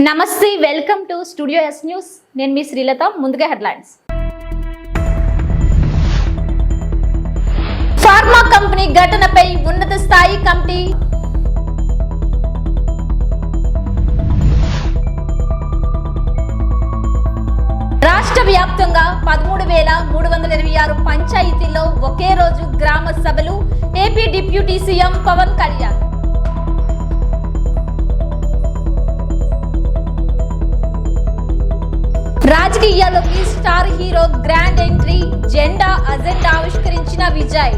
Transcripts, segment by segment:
నమస్తే, welcome to studio yes news. నేను మీ శ్రీలత. ముందుగా హెడ్లైన్స్. ఫార్మా కంపెనీ ఘటనపై ఉన్నత స్థాయి కమిటీ. రాష్ట్ర వ్యాప్తంగా 13,326 పంచాయతీల్లో ఒకే రోజు గ్రామ సభలు. AP deputy CM Pawan Kalyan. రాజకీయాల్లోకి స్టార్ హీరో గ్రాండ్ ఎంట్రీ. జెండా అజెండా ఆవిష్కరించిన విజయ్.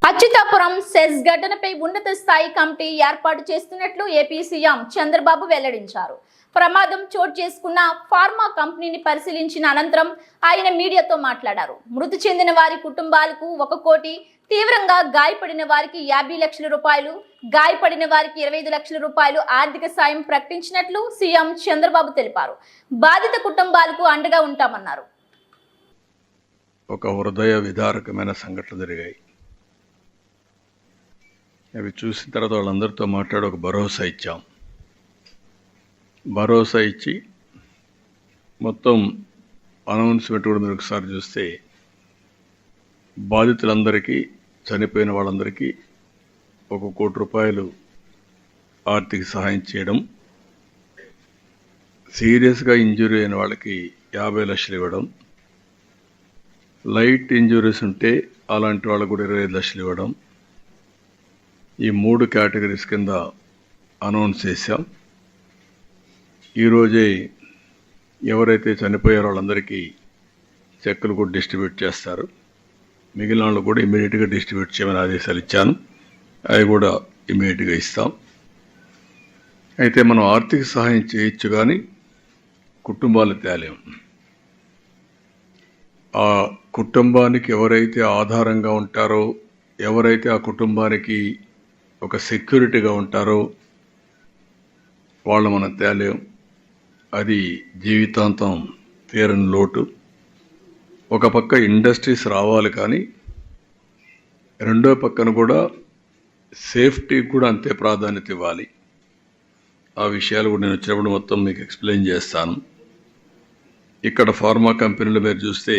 అచ్యుతాపురం సెస్ ఘటనపై ఉన్నత స్థాయి కమిటీ ఏర్పాటు చేస్తున్నట్లు ఏపీ సీఎం చంద్రబాబు వెల్లడించారు. ప్రమాదం చోటు చేసుకున్న ఫార్మా కంపెనీని పరిశీలించిన అనంతరం ఆయన మీడియాతో మాట్లాడారు. మృతి చెందిన వారి కుటుంబాలకు 1 కోటి, తీవ్రంగా గాయపడిన వారికి 50 లక్షల రూపాయలు, గాయపడిన వారికి 25 లక్షల రూపాయలు ఆర్థిక సాయం ప్రకటించినట్లు సీఎం చంద్రబాబు తెలిపారు. బాధిత కుటుంబాలకు అండగా ఉంటామన్నారు. ఒక హృదయ విదారకమైన సంఘటనలు జరిగాయి. అవి చూసిన తర్వాత వాళ్ళందరితో మాట్లాడి ఒక భరోసా ఇచ్చాం. భరోసా ఇచ్చి మొత్తం అనౌన్స్మెంట్ కూడా మీరు ఒకసారి చూస్తే బాధితులందరికీ, చనిపోయిన వాళ్ళందరికీ 1 కోటి రూపాయలు ఆర్థిక సహాయం చేయడం, సీరియస్గా ఇంజురీ అయిన వాళ్ళకి 50 లక్షలు ఇవ్వడం, లైట్ ఇంజురీస్ ఉంటే అలాంటి వాళ్ళకు కూడా 25 లక్షలు ఇవ్వడం, ఈ 3 కేటగిరీస్ కింద అనౌన్స్ చేశాం. ఈరోజే ఎవరైతే చనిపోయారో వాళ్ళందరికీ చెక్కులు కూడా డిస్ట్రిబ్యూట్ చేస్తారు. మిగిలిన వాళ్ళు కూడా ఇమీడియట్గా డిస్ట్రిబ్యూట్ చేయమని ఆదేశాలు ఇచ్చాను. అవి కూడా ఇమీడియట్గా ఇస్తాం. అయితే మనం ఆర్థిక సహాయం చేయొచ్చు కానీ కుటుంబాలు తేలేం. ఆ కుటుంబానికి ఎవరైతే ఆధారంగా ఉంటారో, ఎవరైతే ఆ కుటుంబానికి ఒక సెక్యూరిటీగా ఉంటారో వాళ్ళు మనం తేలేం. అది జీవితాంతం తీరని లోటు. ఒక పక్క ఇండస్ట్రీస్ రావాలి కానీ రెండో పక్కన కూడా సేఫ్టీకి కూడా అంతే ప్రాధాన్యత ఇవ్వాలి. ఆ విషయాలు కూడా నేను వచ్చినప్పుడు మొత్తం మీకు ఎక్స్ప్లెయిన్ చేస్తాను. ఇక్కడ ఫార్మా కంపెనీలు మీరు చూస్తే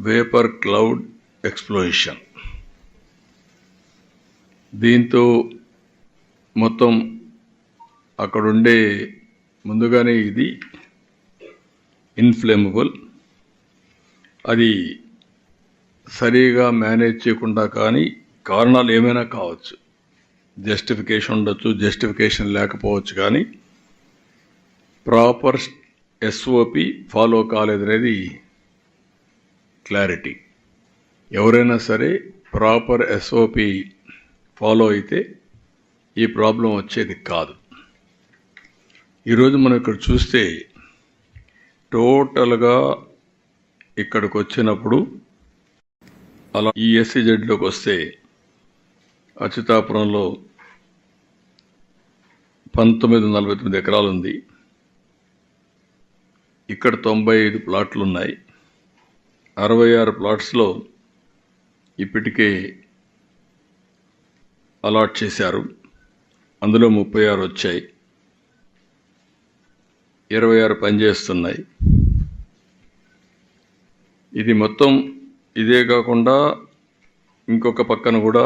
వేపర్ క్లౌడ్ ఎక్స్ప్లోషన్, దీంతో మొత్తం అక్కడుండే ముందుగానే ఇది ఇన్ఫ్లేమబుల్, అది సరిగా మేనేజ్ చేయకుండా కానీ కారణాలు ఏమైనా కావచ్చు, జస్టిఫికేషన్ ఉండొచ్చు, జస్టిఫికేషన్ లేకపోవచ్చు, కానీ ప్రాపర్ ఎస్ఓపి ఫాలో కాలేదనేది క్లారిటీ. ఎవరైనా సరే ప్రాపర్ ఎస్ఓపి ఫాలో అయితే ఈ ప్రాబ్లం వచ్చేది కాదు. ఈరోజు మనం ఇక్కడ చూస్తే టోటల్గా ఇక్కడికి వచ్చినప్పుడు అలా ఈ ఎస్సీజెడ్లోకి వస్తే అచ్యుతాపురంలో 1949 ఎకరాలు ఉంది. ఇక్కడ 95 ప్లాట్లు ఉన్నాయి. 66 ప్లాట్స్లో ఇప్పటికే అలాట్ చేశారు. అందులో 36 వచ్చాయి, 26 పనిచేస్తున్నాయి. ఇది మొత్తం ఇదే కాకుండా ఇంకొక పక్కన కూడా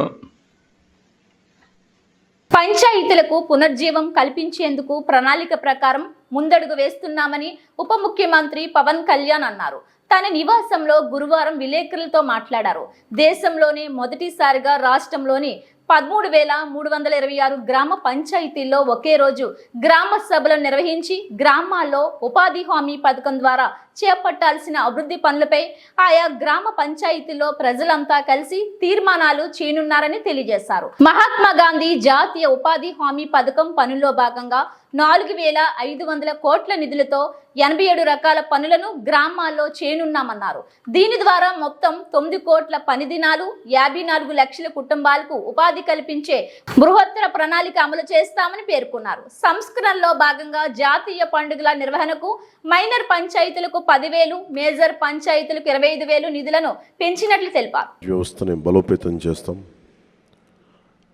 పంచాయతీలకు పునర్జీవం కల్పించేందుకు ప్రణాళిక ప్రకారం ముందడుగు వేస్తున్నామని ఉప ముఖ్యమంత్రి పవన్ కళ్యాణ్ అన్నారు. తన నివాసంలో గురువారం విలేకరులతో మాట్లాడారు. దేశంలోనే మొదటిసారిగా రాష్ట్రంలోని 13,326 గ్రామ పంచాయతీల్లో ఒకే రోజు గ్రామ సభలను నిర్వహించి గ్రామాల్లో ఉపాధి హామీ పథకం ద్వారా చేపట్టాల్సిన అభివృద్ధి పనులపై ఆయా గ్రామ పంచాయతీల్లో ప్రజలంతా కలిసి తీర్మానాలు చేయనున్నారని తెలియజేశారు. మహాత్మా గాంధీ జాతీయ ఉపాధి హామీ పథకం పనుల్లో భాగంగా 4,500 కోట్ల నిధులతో 87 రకాల పనులను గ్రామాల్లో చేయనున్నామన్నారు. దీని ద్వారా మొత్తం 9 కోట్ల పని దినాలు, 54 లక్షల కుటుంబాలకు ఉపాధి కల్పించే బృహత్తర ప్రణాళిక అమలు చేస్తామని పేర్కొన్నారు. సంస్కరణలో భాగంగా జాతీయ పండుగల నిర్వహణకు మైనర్ పంచాయతీలకు 10,000, మేజర్ పంచాయతీలకు 25,000 నిధులను పెంచినట్లు తెలిపారు. వ్యవస్థని బలోపేతం చేస్తాం.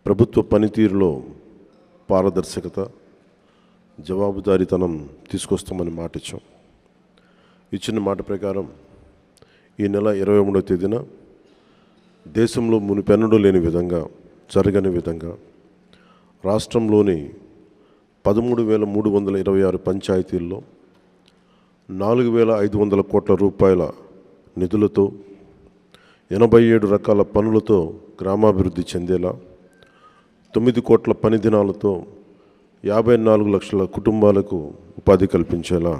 ప్రభుత్వ పనితీరులో పారదర్శకత, జవాబుదారీతనం తీసుకొస్తామని మాట ఇచ్చాం. ఇచ్చిన మాట ప్రకారం ఈ నెల 23వ తేదీన దేశంలో మునిపెన్నడూ లేని విధంగా, జరగని విధంగా రాష్ట్రంలోని 13,326 పంచాయతీల్లో 4,500 కోట్ల రూపాయల నిధులతో 87 రకాల పనులతో గ్రామాభివృద్ధి చెందేలా, 9 కోట్ల పని దినాలతో 54 లక్షల కుటుంబాలకు ఉపాధి కల్పించేలా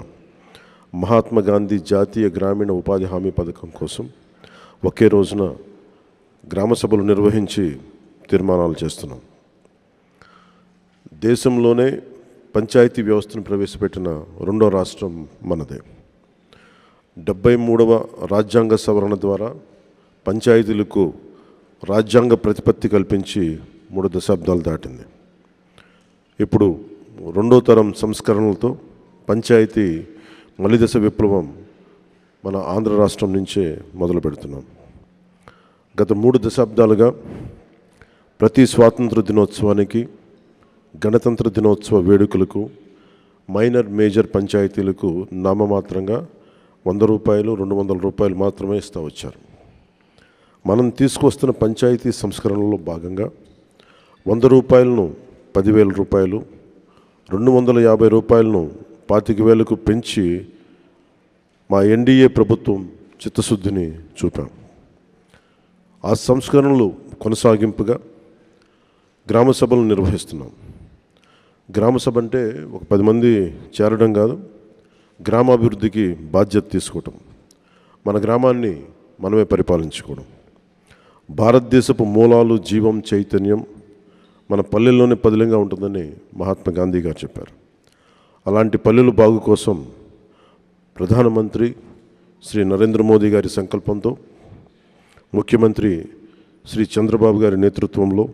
మహాత్మా గాంధీ జాతీయ గ్రామీణ ఉపాధి హామీ పథకం కోసం ఒకే రోజున గ్రామ సభలు నిర్వహించి తీర్మానాలు చేస్తున్నాం. దేశంలోనే పంచాయతీ వ్యవస్థను ప్రవేశపెట్టిన రెండో రాష్ట్రం మనదే. 73వ రాజ్యాంగ సవరణ ద్వారా పంచాయతీలకు రాజ్యాంగ ప్రతిపత్తి కల్పించి 3 దశాబ్దాలు దాటింది. ఇప్పుడు రెండో తరం సంస్కరణలతో పంచాయతీ మలిదశ విప్లవం మన ఆంధ్ర రాష్ట్రం నుంచే మొదలు పెడుతున్నాం. గత 3 దశాబ్దాలుగా ప్రతి స్వాతంత్ర దినోత్సవానికి, గణతంత్ర దినోత్సవ వేడుకలకు మైనర్, మేజర్ పంచాయతీలకు నామమాత్రంగా 100 రూపాయలు, 200 రూపాయలు మాత్రమే ఇస్తూ వచ్చారు. మనం తీసుకొస్తున్న పంచాయతీ సంస్కరణలో భాగంగా 100 రూపాయలను 10,000 రూపాయలు, 250 రూపాయలను 25,000కు పెంచి మా ఎన్డీఏ ప్రభుత్వం చిత్తశుద్ధిని చూపాం. ఆ సంస్కరణలు కొనసాగింపుగా గ్రామ సభలు నిర్వహిస్తున్నాం. గ్రామ సభ అంటే ఒక 10 మంది చేరడం కాదు, గ్రామాభివృద్ధికి బాధ్యత తీసుకోవటం, మన గ్రామాన్ని మనమే పరిపాలించుకోవడం. భారతదేశపు మూలాలు, జీవం, చైతన్యం మన పల్లెల్లోనే పదిలంగా ఉంటుందని మహాత్మా గాంధీ గారు చెప్పారు. అలాంటి పల్లెల బాగు కోసం ప్రధానమంత్రి శ్రీ నరేంద్ర మోదీ గారి సంకల్పంతో, ముఖ్యమంత్రి శ్రీ చంద్రబాబు గారి నేతృత్వంలో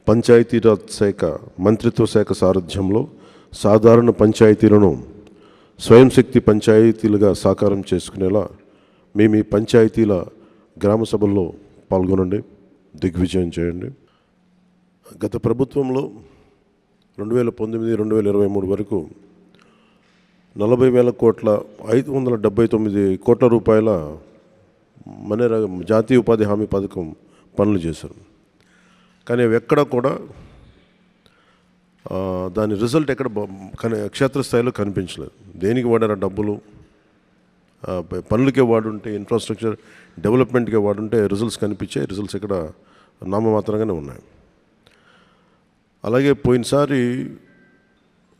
పంచాయతీరాజ్ శాఖ మంత్రిత్వ శాఖ సారథ్యంలో సాధారణ పంచాయతీలను స్వయం శక్తి పంచాయతీలుగా సాకారం చేసుకునేలా మేము ఈ పంచాయతీల గ్రామ సభల్లో పాల్గొనండి, దిగ్విజయం చేయండి. గత ప్రభుత్వంలో 2019-2023 వరకు 40,000 కోట్ల 579 కోట్ల రూపాయల మనరేగా జాతీయ ఉపాధి హామీ పథకం పనులు చేశారు. కానీ అవి ఎక్కడ కూడా దాని రిజల్ట్ ఎక్కడ క్షేత్రస్థాయిలో కనిపించలేదు. దేనికి వాడారు డబ్బులు? పనులకే వాడుంటే, ఇన్ఫ్రాస్ట్రక్చర్ డెవలప్మెంట్కే వాడుంటే రిజల్ట్స్ కనిపించాయి. రిజల్ట్స్ ఇక్కడ నామమాత్రంగానే ఉన్నాయి. అలాగే పోయినసారి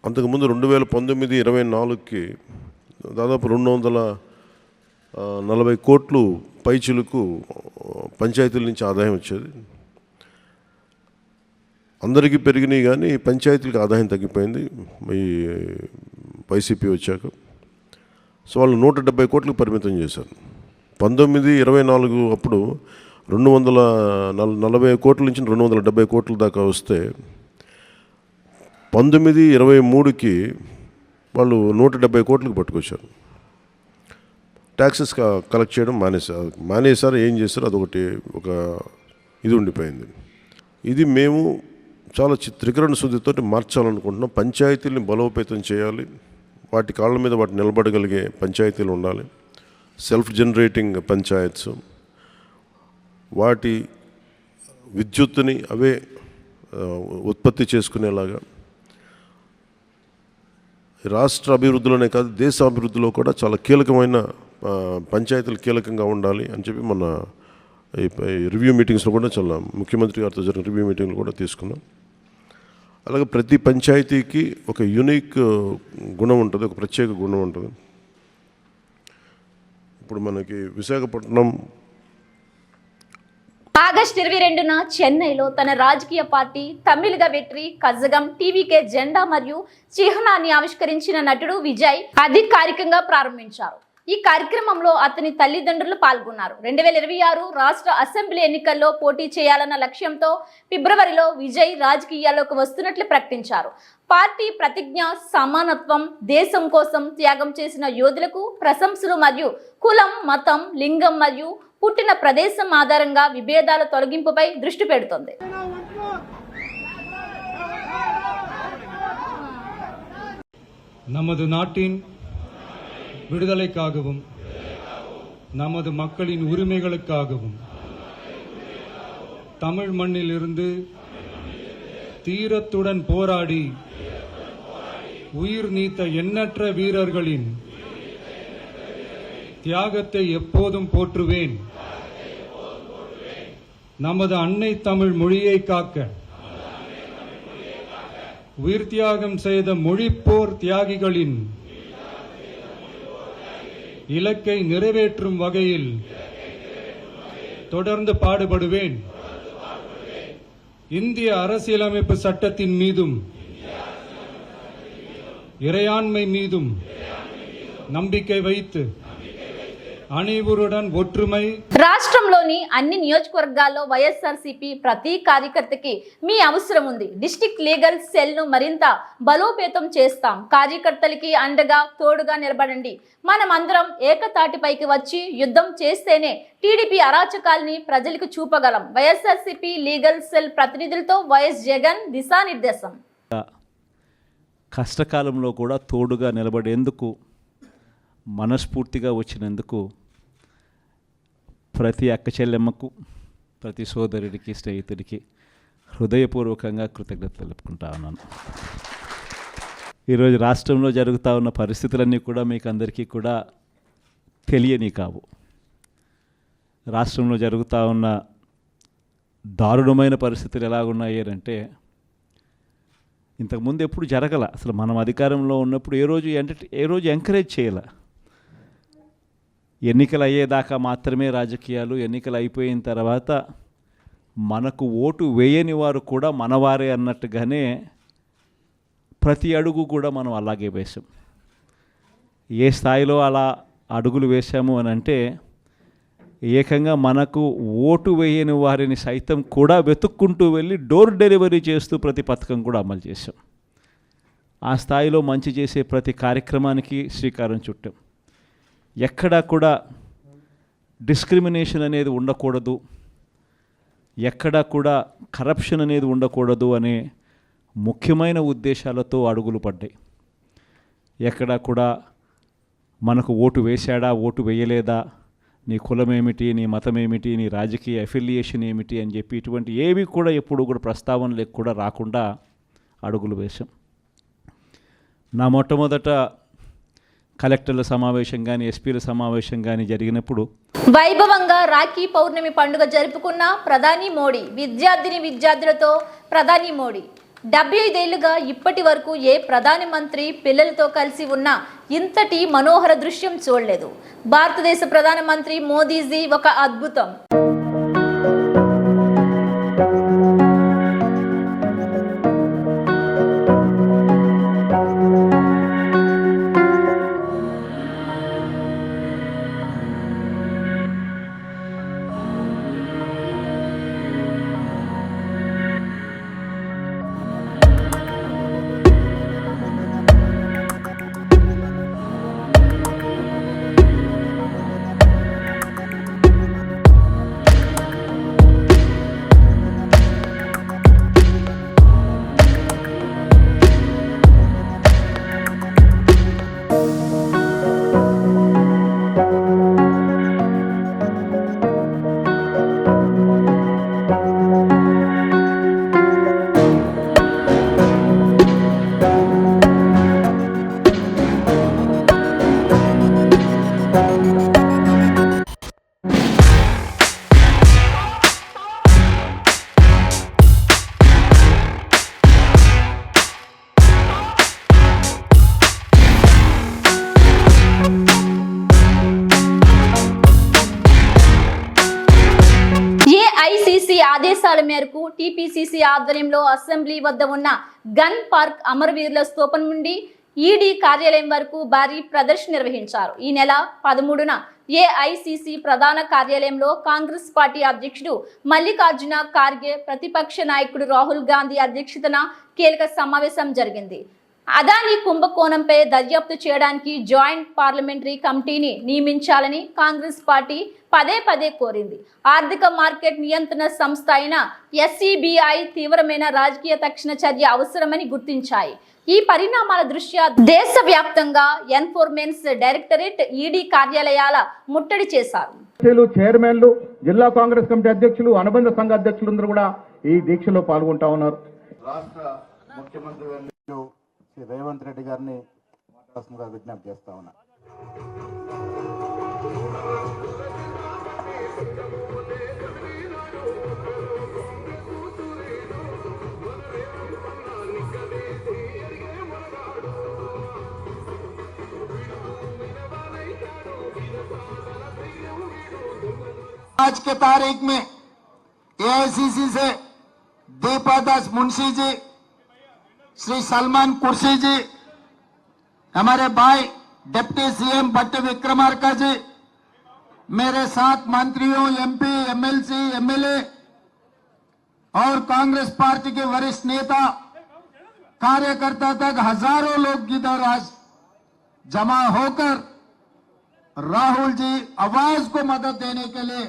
అంతకుముందు 2019-24కి దాదాపు 240 కోట్లు పైచిలకు పంచాయతీల నుంచి ఆదాయం వచ్చేది. అందరికీ పెరిగినాయి కానీ పంచాయతీలకు ఆదాయం తగ్గిపోయింది ఈ వైసీపీ వచ్చాక. సో వాళ్ళు 170 కోట్లకు పరిమితం చేశారు. 19-24 అప్పుడు 240 కోట్ల నుంచి 270 కోట్ల దాకా వస్తే 19-23కి వాళ్ళు 170 కోట్లకు పట్టుకొచ్చారు. ట్యాక్సెస్ కలెక్ట్ చేయడం మానేశారు. ఏం చేశారు? అదొకటి ఒక ఇది ఉండిపోయింది. ఇది మేము చాలా త్రికరణ శుద్ధితో మార్చాలనుకుంటున్నాం. పంచాయతీల్ని బలోపేతం చేయాలి, వాటి కాళ్ళ మీద వాటి నిలబడగలిగే పంచాయతీలు ఉండాలి. సెల్ఫ్ జనరేటింగ్ పంచాయత్స్, వాటి విద్యుత్తుని అవే ఉత్పత్తి చేసుకునేలాగా రాష్ట్ర అభివృద్ధిలోనే కాదు దేశ అభివృద్ధిలో కూడా చాలా కీలకమైన పంచాయతీలు కీలకంగా ఉండాలి అని చెప్పి మన ఈ రివ్యూ మీటింగ్స్లో కూడా చాలా ముఖ్యమంత్రి గారితో జరిగిన రివ్యూ మీటింగ్లు కూడా తీసుకున్నాం. అలాగే ప్రతి పంచాయతీకి ఒక యూనిక్ గుణం ఉంటుంది, ఒక ప్రత్యేక గుణం ఉంటుంది. ఇప్పుడు మనకి విశాఖపట్నం ఆగస్టు 22న చెన్నైలో తన రాజకీయ పార్టీ తమిళగ వెట్రి కజగం టీవీకే జెండా మరియు చిహ్నాన్ని ఆవిష్కరించిన నటుడు విజయ్ అధికారికంగా ప్రారంభించారు. ఈ కార్యక్రమంలో అతని తల్లిదండ్రులు పాల్గొన్నారు. 2026 రాష్ట్ర అసెంబ్లీ ఎన్నికల్లో పోటీ చేయాలన్న లక్ష్యంతో ఫిబ్రవరిలో విజయ్ రాజకీయాల్లోకి వస్తున్నట్లు ప్రకటించారు. పార్టీ ప్రతిజ్ఞ సమానత్వం, దేశం కోసం త్యాగం చేసిన యోధులకు ప్రశంసలు మరియు కులం, మతం, లింగం మరియు పుట్టిన ప్రదేశం ఆధారంగా విభేదాల తొలగింపుపై దృష్టి పెడుతోంది. நமது நாட்டின் விடுதலைக்காகவும் நமது மக்களின் உரிமைகளுக்காகவும் தமிழ் மண்ணிலிருந்து தீரத்துடன் போராடி உயிர் நீத்த எண்ணற்ற வீரர்களின் தியாகத்தை எப்போதும் போற்றுவேன். நமது அன்னை தமிழ் மொழியை காக்க உயிர் தியாகம் செய்த மொழிப்போர் தியாகிகளின் இலக்கை நிறைவேற்றும் வகையில் தொடர்ந்து பாடுபடுவேன். இந்திய அரசியலமைப்பு சட்டத்தின் மீதும் இறையாண்மை மீதும் நம்பிக்கை வைத்து అణివురుడన్ ఒట్రుమై రాష్ట్రంలోని అన్ని నియోజకవర్గాల్లో వైఎస్ఆర్సీపీ ప్రతి కార్యకర్తకి మీ అవసరం ఉంది. డిస్ట్రిక్ట్ లీగల్ సెల్ ను మరింత బలోపేతం చేస్తాం. కార్యకర్తలకి అండగా తోడుగా నిలబడండి. మనం అందరం ఏకతాటిపైకి వచ్చి యుద్ధం చేస్తేనే టీడీపీ అరాచకాల్ని ప్రజలకు చూపగలం. వైఎస్ఆర్సీపీ లీగల్ సెల్ ప్రతినిధులతో వైఎస్ జగన్ దిశానిర్దేశం. కష్టకాలంలో కూడా తోడుగా నిలబడేందుకు మనస్ఫూర్తిగా వచ్చినందుకు ప్రతి అక్క చెల్లెమ్మకు, ప్రతి సోదరుడికి, స్నేహితుడికి హృదయపూర్వకంగా కృతజ్ఞతలు తెలుపుకుంటా ఉన్నాను. ఈరోజు రాష్ట్రంలో జరుగుతూ ఉన్న పరిస్థితులన్నీ కూడా మీకు అందరికీ కూడా తెలియని కావు. రాష్ట్రంలో జరుగుతూ ఉన్న దారుణమైన పరిస్థితులు ఎలాగున్నాయి అంటే ఇంతకుముందు ఎప్పుడు జరగల. అసలు మనం అధికారంలో ఉన్నప్పుడు ఏ రోజు ఎంకరేజ్ చేయాల. ఎన్నికలు అయ్యేదాకా మాత్రమే రాజకీయాలు, ఎన్నికలు అయిపోయిన తర్వాత మనకు ఓటు వేయని వారు కూడా మనవారే అన్నట్టుగానే ప్రతి అడుగు కూడా మనం అలాగే వేసాం. ఏ స్థాయిలో అలా అడుగులు వేసాము అని అంటే ఏకంగా మనకు ఓటు వేయని వారిని సైతం కూడా వెతుక్కుంటూ వెళ్ళి డోర్ డెలివరీ చేస్తూ ప్రతి పథకం కూడా అమలు చేసాం. ఆ స్థాయిలో మంచి చేసే ప్రతి కార్యక్రమానికి శ్రీకారం చుట్టాం. ఎక్కడా కూడా డిస్క్రిమినేషన్ అనేది ఉండకూడదు, ఎక్కడా కూడా కరప్షన్ అనేది ఉండకూడదు అనే ముఖ్యమైన ఉద్దేశాలతో అడుగులు పడ్డాయి. ఎక్కడా కూడా మనకు ఓటు వేశాడా, ఓటు వేయలేదా, నీ కులం ఏమిటి, నీ మతం ఏమిటి, నీ రాజకీయ అఫిలియేషన్ ఏమిటి అని చెప్పి ఇటువంటి ఏవి కూడా ఎప్పుడు కూడా ప్రస్తావనలకు కూడా రాకుండా అడుగులు వేశాం. నా మొట్టమొదట కలెక్టర్ల సమావేశం కానీ, ఎస్పీల సమావేశం కానీ జరిగినప్పుడు వైభవంగా రాఖీ పౌర్ణమి పండుగ జరుపుకున్న ప్రధాని మోడీ. విద్యార్థులతో ప్రధాని మోడీ 75 ఏళ్లుగా ఇప్పటి వరకు ఏ ప్రధానమంత్రి పిల్లలతో కలిసి ఉన్న ఇంతటి మనోహర దృశ్యం చూడలేదు. భారతదేశ ప్రధానమంత్రి మోదీజీ ఒక అద్భుతం. ఆదేశాల మేరకు టీపీసీసీ ఆధ్వర్యంలో అసెంబ్లీ వద్ద ఉన్న గన్ పార్క్ అమరవీరుల స్తూపం నుండి ఈడీ కార్యాలయం వరకు భారీ ప్రదర్శన నిర్వహించారు. ఈ నెల 13న ఏఐసీసీ ప్రధాన కార్యాలయంలో కాంగ్రెస్ పార్టీ అధ్యక్షుడు మల్లికార్జున ఖార్గే, ప్రతిపక్ష నాయకుడు రాహుల్ గాంధీ అధ్యక్షతన కీలక సమావేశం జరిగింది. అదానీ కుంభకోణంపై దర్యాప్తు చేయడానికి జాయింట్ పార్లమెంటరీ కమిటీని నియమించాలని కాంగ్రెస్ పార్టీ పదే పదే కోరింది. ఆర్థిక మార్కెట్ నియంత్రణ సంస్థ అయిన SCBI తీవ్రమైన రాజకీయ తక్షణ చర్య అవసరమని గుర్తించాయి. ఈ పరిణామాల దృష్ట్యా దేశవ్యాప్తంగా ఎన్ఫోర్స్మెంట్ డైరెక్టరేట్ ED కార్యాలయాల ముట్టడి చేశారు. చైర్మన్లు, జిల్లా కాంగ్రెస్ కమిటీ అధ్యక్షులు, అనుబంధ సంఘ అధ్యక్షులందరూ కూడా ఈ దీక్షలో పాల్గొంటా ఉన్నారు. రాష్ట్ర ముఖ్యమంత్రి వర్యులు శ్రీ రేవంత్ రెడ్డి గారిని మాట్లాడాల్సిందిగా విజ్ఞప్తి చేస్తా ఉన్నా. आज के तारीख में AICC से दीपादास मुंशी जी, श्री सलमान कुर्सी जी, हमारे भाई डिप्टी CM भट्ट विक्रमार्का जी, मेरे साथ मंत्रियों, MP, MLC, MLA और कांग्रेस पार्टी के वरिष्ठ नेता, कार्यकर्ता तक हजारों लोग इधर आज जमा होकर राहुल जी आवाज को मदद देने के लिए,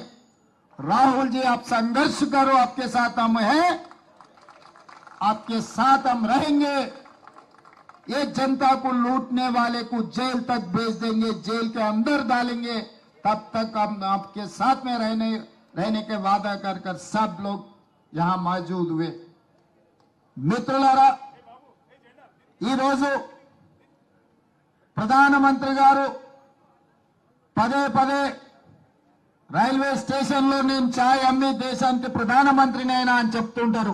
राहुल जी आप संघर्ष करो, आपके साथ हम हैं, आपके साथ हम रहेंगे, ये जनता को लूटने वाले को जेल तक भेज देंगे, जेल के अंदर डालेंगे, तब तक हम आपके साथ में रहने के वादा कर कर सब लोग यहां मौजूद हुए. మిత్రులారా, ఈరోజు ప్రధానమంత్రి గారు పదే పదే రైల్వే స్టేషన్లో నేను ఛాయ్ అమ్మి దేశానికి ప్రధానమంత్రినైనా అని చెప్తుంటారు.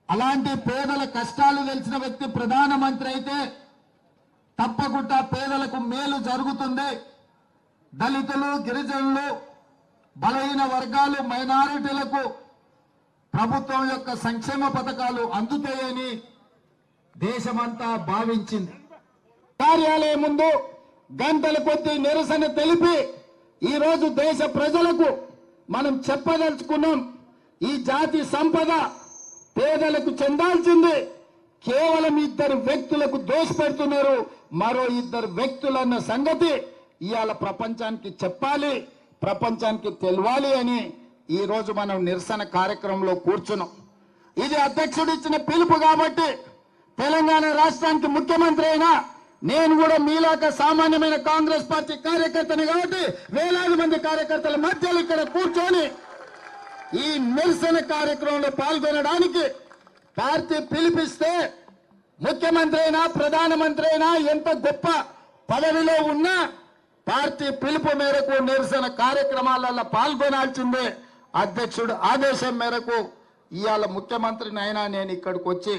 అలాంటి పేదల కష్టాలు తెలిసిన వ్యక్తి ప్రధానమంత్రి అయితే తప్పకుండా పేదలకు మేలు జరుగుతుంది. దళితులు, గిరిజనులు, బలహీన వర్గాలు, మైనారిటీలకు ప్రభుత్వం యొక్క సంక్షేమ పథకాలు అందుతాయని దేశమంతా భావించింది. కార్యాలయం ముందు గంటల కొద్దీ నిరసన తెలిపి ఈరోజు దేశ ప్రజలకు మనం చెప్పదలుచుకున్నాం, ఈ జాతి సంపద పేదలకు చెందాల్సింది. కేవలం ఇద్దరు వ్యక్తులకు దోషపెడుతున్నారు. మరో ఇద్దరు వ్యక్తులన్న సంగతి ఇవాళ ప్రపంచానికి చెప్పాలి, ప్రపంచానికి తెలవాలి అని ఈ రోజు మనం నిరసన కార్యక్రమంలో కూర్చున్నాం. ఇది అధ్యక్షుడు ఇచ్చిన పిలుపు కాబట్టి తెలంగాణ రాష్ట్రానికి ముఖ్యమంత్రి అయినా నేను కూడా మీలాక సామాన్యమైన కాంగ్రెస్ పార్టీ కార్యకర్తని కాబట్టి వేలాది మంది కార్యకర్తల మధ్యలో ఇక్కడ కూర్చొని ఈ నిరసన కార్యక్రమంలో పాల్గొనడానికి పార్టీ పిలిపిస్తే ముఖ్యమంత్రి అయినా ప్రధానమంత్రి అయినా ఎంత గొప్ప పదవిలో ఉన్నా పార్టీ పిలుపు మేరకు నిరసన కార్యక్రమాలలో పాల్గొనాల్సిందే. అధ్యక్షుడు ఆదేశం మేరకు ఇవాళ ముఖ్యమంత్రిని అయినా నేను ఇక్కడికి వచ్చి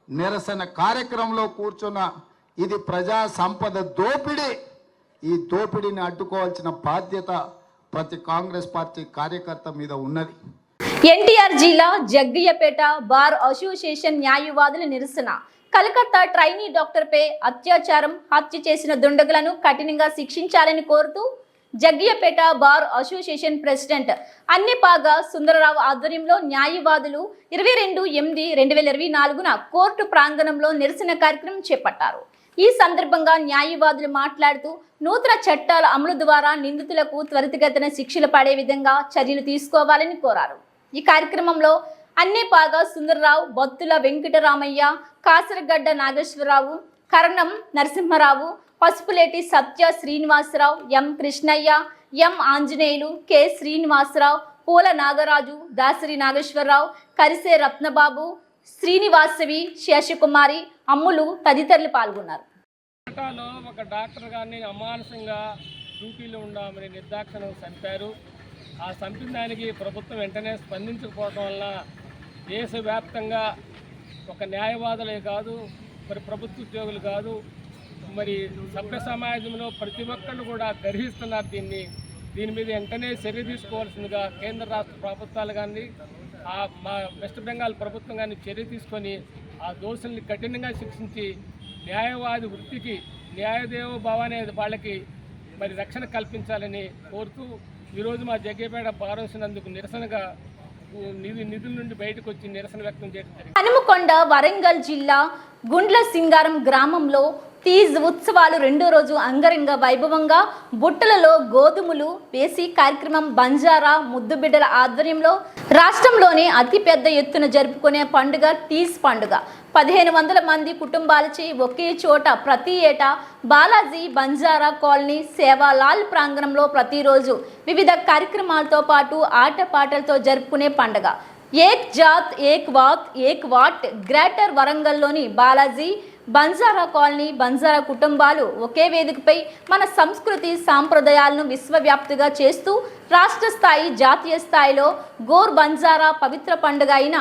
నిరసన కార్యక్రమంలో కూర్చున్నా. ఇది ప్రజా సంపద దోపిడీ. ఈ దోపిడీని అడ్డుకోవాల్సిన బాధ్యత ప్రతి కాంగ్రెస్ పార్టీ కార్యకర్త మీద ఉన్నది. ఎన్టీఆర్ జిల్లా జగ్గయ్యపేట బార్ అసోసియేషన్ న్యాయవాదుల నిరసన. కలకత్తా ట్రైనీ డాక్టర్పై అత్యాచారం, హత్య చేసిన దుండగులను కఠినంగా శిక్షించాలని కోరుతూ Jaggayyapeta bar association president Annipaga Sundararao ఆధ్వర్యంలో న్యాయవాదులు 22/8/2024 కోర్టు ప్రాంగణంలో నిరసన కార్యక్రమం చేపట్టారు. ఈ సందర్భంగా న్యాయవాదులు మాట్లాడుతూ నూతన చట్టాల అమలు ద్వారా నిందితులకు త్వరితగతిన శిక్షలు పడే విధంగా చర్యలు తీసుకోవాలని కోరారు. ఈ కార్యక్రమంలో అన్నిపాగా సుందరరావు, బొత్తుల వెంకటరామయ్య, కాసరగడ్డ నాగేశ్వరరావు, కరణం నరసింహరావు, పసుపులేటి సత్య శ్రీనివాసరావు, ఎం కృష్ణయ్య, ఎం ఆంజనేయులు, కె శ్రీనివాసరావు, పూల నాగరాజు, దాసరి నాగేశ్వరరావు, కరిసే రత్నబాబు, శ్రీనివాసవి, శేషకుమారి, అమ్ములు తదితరులు పాల్గొన్నారు. ఒక డాక్టర్ గారిని అమానుషంగా డ్యూటీలో ఉండమని నిర్దాక్షిణం చంపారు. ఆ చంపిన దానికి ప్రభుత్వం వెంటనే స్పందించకపోవడం వల్ల దేశవ్యాప్తంగా ఒక న్యాయవాదులే కాదు, మరి ప్రభుత్వ ఉద్యోగులు కాదు, మరి సభ్య సమాజంలో ప్రతి ఒక్కళ్ళు కూడా గర్హిస్తున్నారు. దీని మీద వెంటనే చర్య తీసుకోవాల్సిందిగా కేంద్ర రాష్ట్ర ప్రభుత్వాలు కానీ మా వెస్ట్ బెంగాల్ ప్రభుత్వం కానీ చర్య తీసుకొని ఆ దోషుల్ని కఠినంగా శిక్షించి న్యాయవాది వృత్తికి న్యాయదేవ భావ అనేది వాళ్ళకి మరి రక్షణ కల్పించాలని కోరుతూ ఈరోజు మా జగ్గయ్యపేట పారవసినందుకు నిరసనగా నిధుల నుండి బయటకు వచ్చి నిరసన వ్యక్తం చేయడం జరిగింది. హనుమకొండ వరంగల్ జిల్లా గుండ్ల సింగారం గ్రామంలో తీజ్ ఉత్సవాలు రెండో రోజు అంగరంగ వైభవంగా బుట్టలలో గోధుమలు వేసి కార్యక్రమం బంజారా ముద్దుబిడ్డల ఆధ్వర్యంలో రాష్ట్రంలోనే అతిపెద్ద ఎత్తున జరుపుకునే పండుగ తీజ్ పండుగ. 1500 మంది కుటుంబాలచే ఒకే చోట ప్రతి ఏటా బాలాజీ బంజారా కాలనీ సేవాలాల్ ప్రాంగణంలో ప్రతిరోజు వివిధ కార్యక్రమాలతో పాటు ఆటపాటలతో జరుపుకునే పండుగ. ఏక్ జాత్ ఏక్ వాత్ ఏక్ వాట్ గ్రేటర్ వరంగల్లోని బాలాజీ బంజారా కాలనీ బంజారా కుటుంబాలు ఒకే వేదికపై మన సంస్కృతి సాంప్రదాయాలను విశ్వవ్యాప్తిగా చేస్తూ రాష్ట్ర స్థాయి జాతీయ స్థాయిలో గోర్ బంజారా పవిత్ర పండుగ అయిన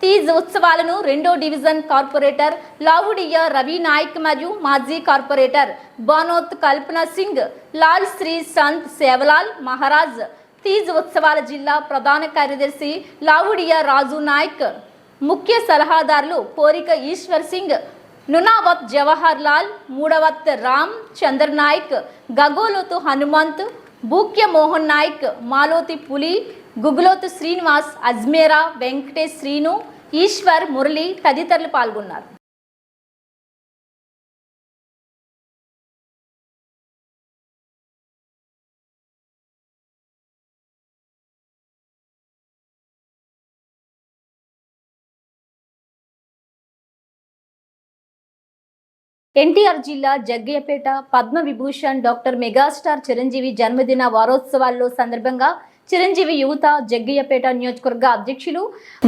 తీజ్ ఉత్సవాలను 2వ డివిజన్ కార్పొరేటర్ లావుడియా రవి నాయక్ మరియు మాజీ కార్పొరేటర్ బానోత్ కల్పనా సింగ్ లాల్ శ్రీ సంత్ సేవలాల్ మహారాజ్ తీజ్ ఉత్సవాల జిల్లా ప్రధాన కార్యదర్శి లావుడియా రాజు నాయక్, ముఖ్య సలహాదారులు పోరిక ఈశ్వర్ సింగ్, నునావత్ జవహర్ లాల్, మూడవత్ రామ్ చంద్ర నాయక్, గగోలోతు హనుమంత్, బూక్య మోహన్ నాయక్, మాలోతి పులి, గుగులోతు శ్రీనివాస్, అజ్మేరా వెంకటేష్, శ్రీను, ఈశ్వర్, మురళి తదితరులు పాల్గొన్నారు. ఎన్టీఆర్ జిల్లా జగ్గయ్యపేట పద్మ విభూషణ్ డాక్టర్ మెగాస్టార్ చిరంజీవి జన్మదిన వారోత్సవాల్లో సందర్భంగా చిరంజీవి యువత జగ్గయ్యపేట నియోజకవర్గ అధ్యక్షులు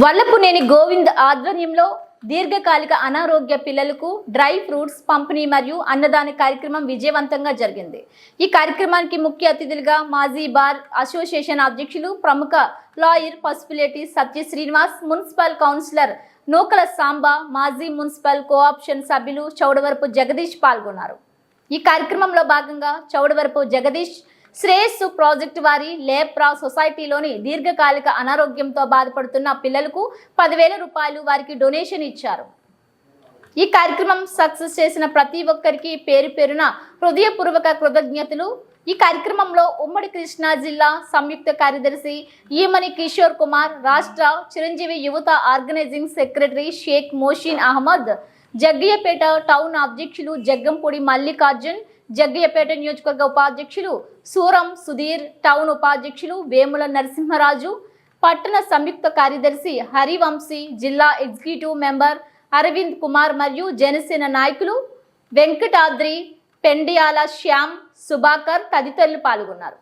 వల్లపునేని గోవింద్ ఆధ్వర్యంలో దీర్ఘకాలిక అనారోగ్య పిల్లలకు డ్రై ఫ్రూట్స్ పంపిణీ మరియు అన్నదాన కార్యక్రమం విజయవంతంగా జరిగింది. ఈ కార్యక్రమానికి ముఖ్య అతిథులుగా మాజీ బార్ అసోసియేషన్ అధ్యక్షులు ప్రముఖ లాయర్ పసుపులేటి సత్య శ్రీనివాస్, మున్సిపల్ కౌన్సిలర్ నూకల సాంబా, మాజీ మున్సిపల్ కోఆప్షన్ సభ్యులు చౌడవరపు జగదీష్ పాల్గొన్నారు. ఈ కార్యక్రమంలో భాగంగా చౌడవరపు జగదీష్ శ్రేయస్సు ప్రాజెక్టు వారి లేప్రా సొసైటీలోని దీర్ఘకాలిక అనారోగ్యంతో బాధపడుతున్న పిల్లలకు 10,000 రూపాయలు వారికి డొనేషన్ ఇచ్చారు. ఈ కార్యక్రమం సక్సెస్ చేసిన ప్రతి ఒక్కరికి పేరు పేరున హృదయపూర్వక కృతజ్ఞతలు. ఈ కార్యక్రమంలో ఉమ్మడి కృష్ణా జిల్లా సంయుక్త కార్యదర్శి ఈమని కిషోర్ కుమార్, రాష్ట్ర చిరంజీవి యువత organising secretary Sheikh Mohsin Ahmed, Jaggayyapeta town అధ్యక్షులు జగ్గంపూడి మల్లికార్జున్, జగ్గయ్యపేట నియోజకవర్గ ఉపాధ్యక్షులు సూరం సుధీర్, టౌన్ ఉపాధ్యక్షులు వేముల నరసింహరాజు, పట్టణ సంయుక్త కార్యదర్శి హరివంశీ, జిల్లా ఎగ్జిక్యూటివ్ మెంబర్ అరవింద్ కుమార్ మరియు జనసేన నాయకులు వెంకటాద్రి, పెండియాల శ్యామ్, సుభాకర్ తదితరులు పాల్గొన్నారు.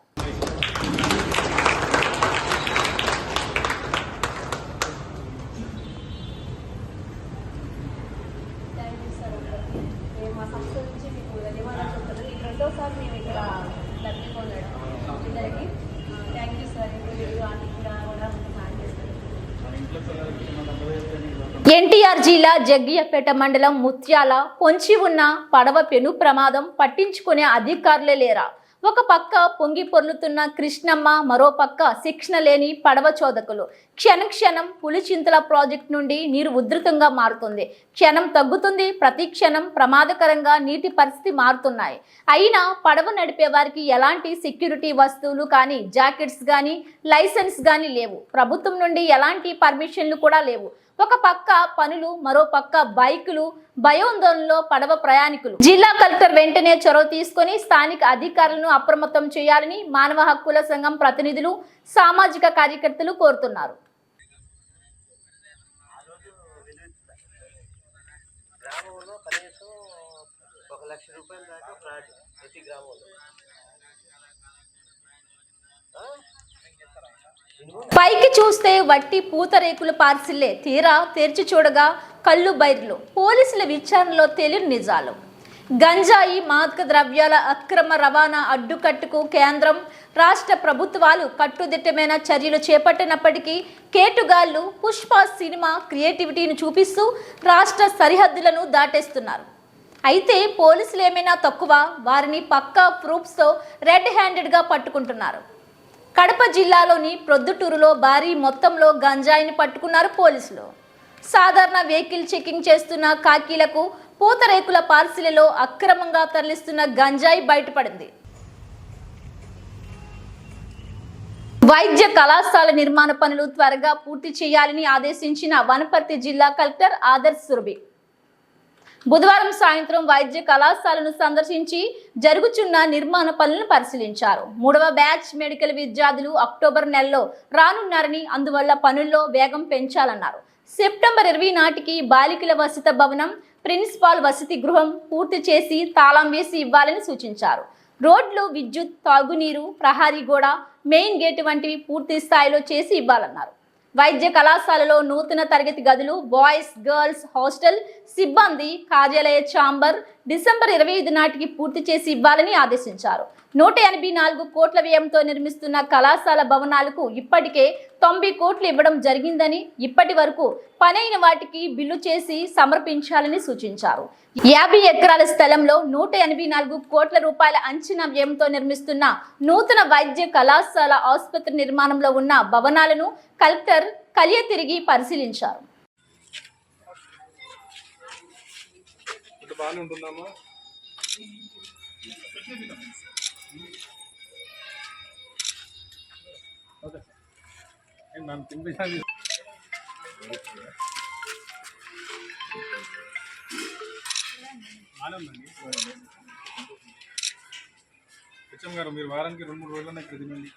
ఎన్టీఆర్ జిల్లా జగ్గయ్యపేట మండలం ముత్యాల పొంచి ఉన్న పడవ పెను ప్రమాదం పట్టించుకునే అధికారులే లేరా? ఒక పక్క పొంగి పొర్లుతున్న కృష్ణమ్మ, మరో పక్క శిక్షణ లేని పడవ చోదకులు. క్షణం పులిచింతల ప్రాజెక్టు నుండి నీరు ఉధృతంగా మారుతుంది, క్షణం తగ్గుతుంది, ప్రతి క్షణం ప్రమాదకరంగా నీటి పరిస్థితి మారుతున్నాయి. అయినా పడవ నడిపే వారికి ఎలాంటి సెక్యూరిటీ వస్తువులు కానీ, జాకెట్స్ కానీ, లైసెన్స్ కానీ లేవు. ప్రభుత్వం నుండి ఎలాంటి పర్మిషన్లు కూడా లేవు. ఒక పక్క పనులు, మరో పక్క బైకులు, భయోందోళనలో పడవ ప్రయాణికులు. జిల్లా కలెక్టర్ వెంటనే చొరవ తీసుకొని స్థానిక అధికారులను అప్రమత్తం చేయాలని మానవ హక్కుల సంఘం ప్రతినిధులు, సామాజిక కార్యకర్తలు కోరుతున్నారు. పైకి చూస్తే వట్టి పూతరేకుల పార్సిల్లే, తీరా తెరిచి చూడగా కళ్ళు బైర్లు. పోలీసుల విచారణలో తెలియని నిజాలు. గంజాయి, మాదక ద్రవ్యాల అక్రమ రవాణా అడ్డుకట్టుకు కేంద్రం, రాష్ట్ర ప్రభుత్వాలు కట్టుదిట్టమైన చర్యలు చేపట్టినప్పటికీ కేటుగాళ్లు పుష్ప సినిమా క్రియేటివిటీని చూపిస్తూ రాష్ట్ర సరిహద్దులను దాటేస్తున్నారు. అయితే పోలీసులు ఏమైనా తక్కువ? వారిని పక్కా ప్రూఫ్స్తో రెడ్ హ్యాండెడ్గా పట్టుకుంటున్నారు. కడప జిల్లాలోని ప్రొద్దుటూరులో భారీ మొత్తంలో గంజాయిని పట్టుకున్నారు పోలీసులు. సాధారణ వెహికల్ చెకింగ్ చేస్తున్న కాకీలకు పూతరేకుల పార్సిలలో అక్రమంగా తరలిస్తున్న గంజాయి బయటపడింది. వైద్య కళాశాల నిర్మాణ పనులు త్వరగా పూర్తి చేయాలని ఆదేశించిన వనపర్తి జిల్లా కలెక్టర్ ఆదర్శ్ సురభి బుధవారం సాయంత్రం వైద్య కళాశాలను సందర్శించి జరుగుతున్న నిర్మాణ పనులను పరిశీలించారు. 3వ బ్యాచ్ మెడికల్ విద్యార్థులు అక్టోబర్ నెలలో రానున్నారని, అందువల్ల పనుల్లో వేగం పెంచాలన్నారు. సెప్టెంబర్ 20 నాటికి బాలికల వసతి భవనం, ప్రిన్సిపాల్ వసతి గృహం పూర్తి చేసి తాళం వేసి ఇవ్వాలని సూచించారు. రోడ్లు, విద్యుత్, తాగునీరు, ప్రహరీ గోడ, మెయిన్ గేట్ వంటివి పూర్తి స్థాయిలో చేసి ఇవ్వాలన్నారు. వైద్య కళాశాలలో నూతన తరగతి గదులు, బాయ్స్ గర్ల్స్ హాస్టల్, సిబ్బంది కార్యాలయ ఛాంబర్ డిసెంబర్ 25 నాటికి పూర్తి చేసి ఇవ్వాలని ఆదేశించారు. 184 కోట్ల వ్యయంతో నిర్మిస్తున్న కళాశాల భవనాలకు ఇప్పటికే 90 కోట్లు ఇవ్వడం జరిగిందని, ఇప్పటి వరకు పనైన వాటికి బిల్లు చేసి సమర్పించాలని సూచించారు. 50 ఎకరాల స్థలంలో 184 కోట్ల రూపాయల అంచనా వ్యయంతో నిర్మిస్తున్న నూతన వైద్య కళాశాల ఆసుపత్రి నిర్మాణంలో ఉన్న భవనాలను కలెక్టర్ కలియ తిరిగి పరిశీలించారు. హెచ్ఎం గారు, మీరు వారానికి 2-3 రోజులనే ఇక్కడ తినండి.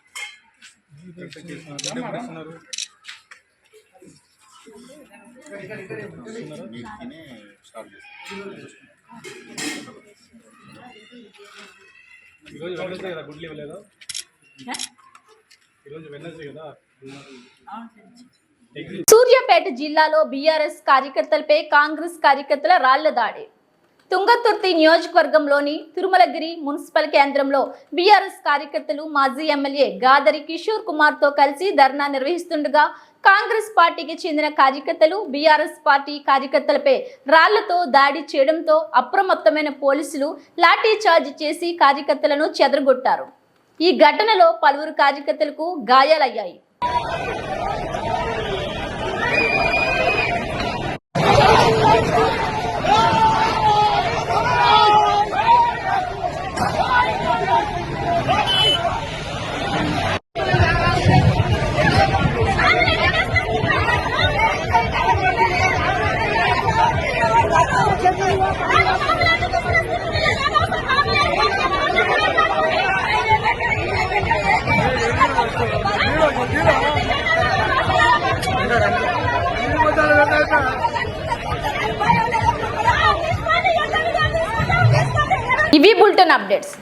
ఈరోజు వెన్నెస్డే కదా, గుడ్లు ఇవ్వలేదు. ఈరోజు వెన్నెస్డే కదా. సూర్యాపేట జిల్లాలో బీఆర్ఎస్ కార్యకర్తలపై కాంగ్రెస్ కార్యకర్తల రాళ్ల దాడి. తుంగతుర్తి నియోజకవర్గంలోని తిరుమలగిరి మున్సిపల్ కేంద్రంలో బీఆర్ఎస్ కార్యకర్తలు మాజీ ఎమ్మెల్యే గాదరి కిషోర్ కుమార్ తో కలిసి ధర్నా నిర్వహిస్తుండగా కాంగ్రెస్ పార్టీకి చెందిన కార్యకర్తలు బీఆర్ఎస్ పార్టీ కార్యకర్తలపై రాళ్లతో దాడి చేయడంతో అప్రమత్తమైన పోలీసులు లాఠీ చార్జ్ చేసి కార్యకర్తలను చెదరగొట్టారు. ఈ ఘటనలో పలువురు కార్యకర్తలకు గాయాలయ్యాయి. ఇవి బులెటిన్ అప్డేట్స్.